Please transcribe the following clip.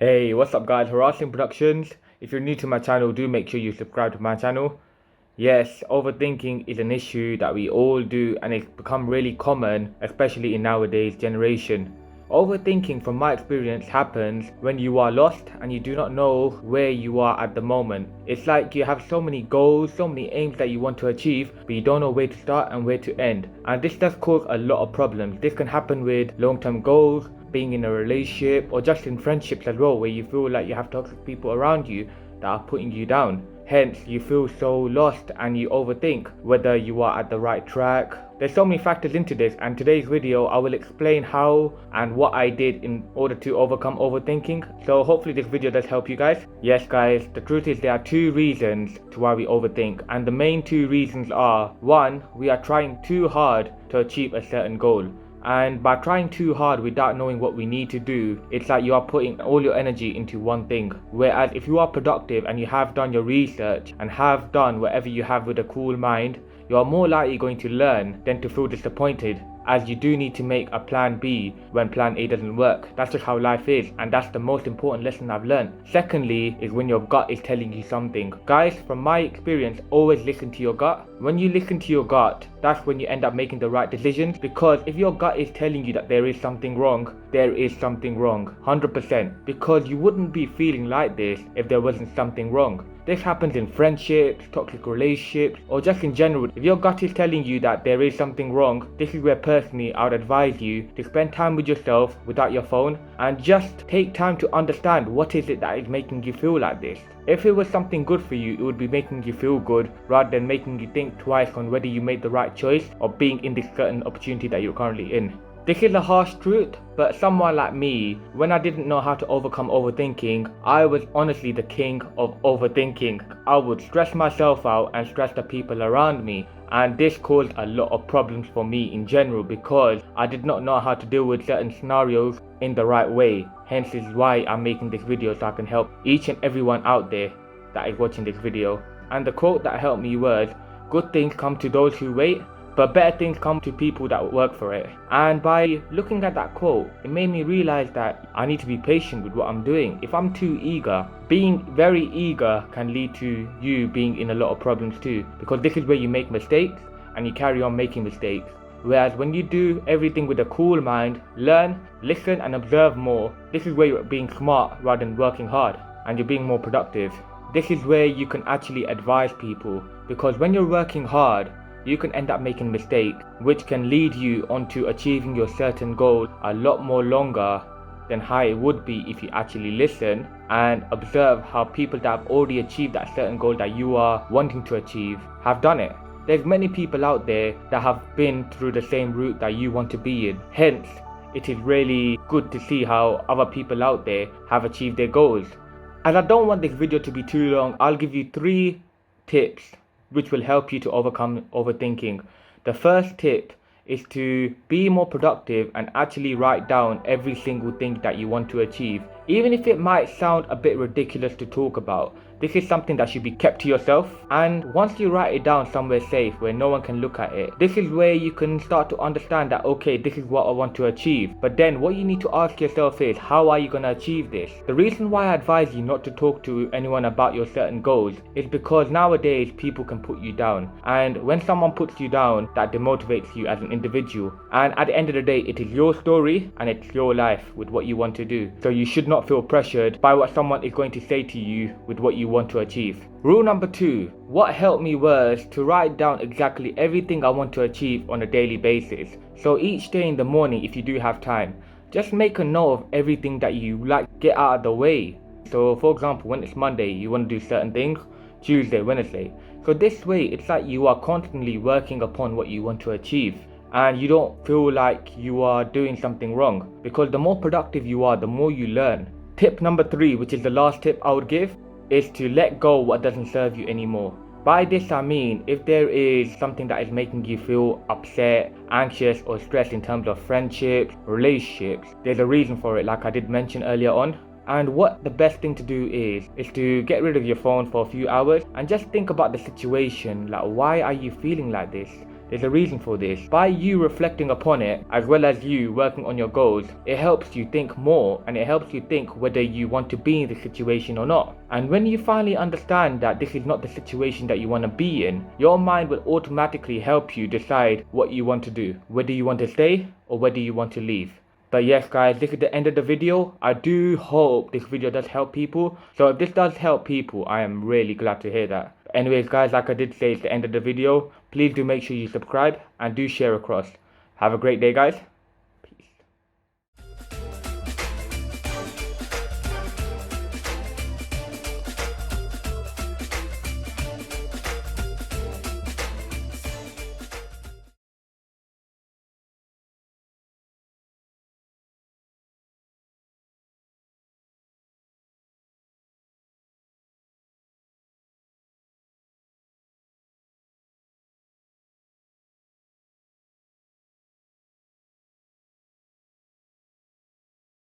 Hey, what's up guys, HarrajSinghProductions. If you're new to my channel, do make sure you subscribe to my channel. Yes, overthinking is an issue that we all do and it's become really common, especially in nowadays generation. Overthinking from my experience happens when you are lost and you do not know where you are at the moment. It's like you have so many goals, so many aims that you want to achieve, but you don't know where to start and where to end. And this does cause a lot of problems. This can happen with long-term goals, being in a relationship, or just in friendships as well, where you feel like you have toxic people around you that are putting you down. Hence, you feel so lost and you overthink whether you are at the right track. There's so many factors into this, and today's video I will explain how and what I did in order to overcome overthinking. So hopefully this video does help you guys. Yes guys, the truth is there are two reasons to why we overthink, and the main two reasons are: one, we are trying too hard to achieve a certain goal. And by trying too hard without knowing what we need to do, it's like you are putting all your energy into one thing. Whereas if you are productive and you have done your research and have done whatever you have with a cool mind, you are more likely going to learn than to feel disappointed, as you do need to make a plan B when plan A doesn't work. That's just how life is, and that's the most important lesson I've learned. Secondly is when your gut is telling you something. Guys, from my experience, always listen to your gut. When you listen to your gut, that's when you end up making the right decisions, because if your gut is telling you that there is something wrong, there is something wrong, 100%, because you wouldn't be feeling like this if there wasn't something wrong. This happens in friendships, toxic relationships, or just in general. If your gut is telling you that there is something wrong, this is where personally I would advise you to spend time with yourself without your phone and just take time to understand what is it that is making you feel like this. If it was something good for you, it would be making you feel good rather than making you think twice on whether you made the right choice or being in this certain opportunity that you're currently in. This is a harsh truth, but someone like me, when I didn't know how to overcome overthinking, I was honestly the king of overthinking. I would stress myself out and stress the people around me, and this caused a lot of problems for me in general because I did not know how to deal with certain scenarios in the right way. Hence this is why I'm making this video, so I can help each and everyone out there that is watching this video. And the quote that helped me was, "Good things come to those who wait, but better things come to people that work for it." And by looking at that quote, it made me realize that I need to be patient with what I'm doing. If I'm too eager, being very eager can lead to you being in a lot of problems too, because this is where you make mistakes and you carry on making mistakes. Whereas when you do everything with a cool mind, learn, listen and observe more, this is where you're being smart rather than working hard, and you're being more productive. This is where you can actually advise people, because when you're working hard, you can end up making mistakes, which can lead you onto achieving your certain goal a lot more longer than how it would be if you actually listen and observe how people that have already achieved that certain goal that you are wanting to achieve have done it. There's many people out there that have been through the same route that you want to be in. Hence, it is really good to see how other people out there have achieved their goals. As I don't want this video to be too long, I'll give you 3 tips which will help you to overcome overthinking. The first tip is to be more productive and actually write down every single thing that you want to achieve. Even if it might sound a bit ridiculous to talk about, this is something that should be kept to yourself. And once you write it down somewhere safe where no one can look at it, this is where you can start to understand that, okay, this is what I want to achieve. But then what you need to ask yourself is, how are you going to achieve this? The reason why I advise you not to talk to anyone about your certain goals is because nowadays people can put you down. And when someone puts you down, that demotivates you as an individual. And at the end of the day, it is your story and it's your life with what you want to do. So you should not feel pressured by what someone is going to say to you with what you want to achieve. Rule number 2. What helped me was to write down exactly everything I want to achieve on a daily basis. So each day in the morning, if you do have time, just make a note of everything that you like get out of the way. So for example, when it's Monday, you want to do certain things, Tuesday, Wednesday. So this way, it's like you are constantly working upon what you want to achieve, and you don't feel like you are doing something wrong, because the more productive you are, the more you learn. Tip number 3, which is the last tip I would give, is to let go what doesn't serve you anymore. By this I mean, if there is something that is making you feel upset, anxious or stressed in terms of friendships, relationships, there's a reason for it, like I did mention earlier on. And what the best thing to do is to get rid of your phone for a few hours and just think about the situation. Like, why are you feeling like this? There's a reason for this. By you reflecting upon it, as well as you working on your goals, it helps you think more, and it helps you think whether you want to be in the situation or not. And when you finally understand that this is not the situation that you want to be in, your mind will automatically help you decide what you want to do, whether you want to stay or whether you want to leave. But yes guys, this is the end of the video. I do hope this video does help people. So if this does help people, I am really glad to hear that. Anyways guys, like I did say, it's the end of the video. Please do make sure you subscribe and do share across. Have a great day guys.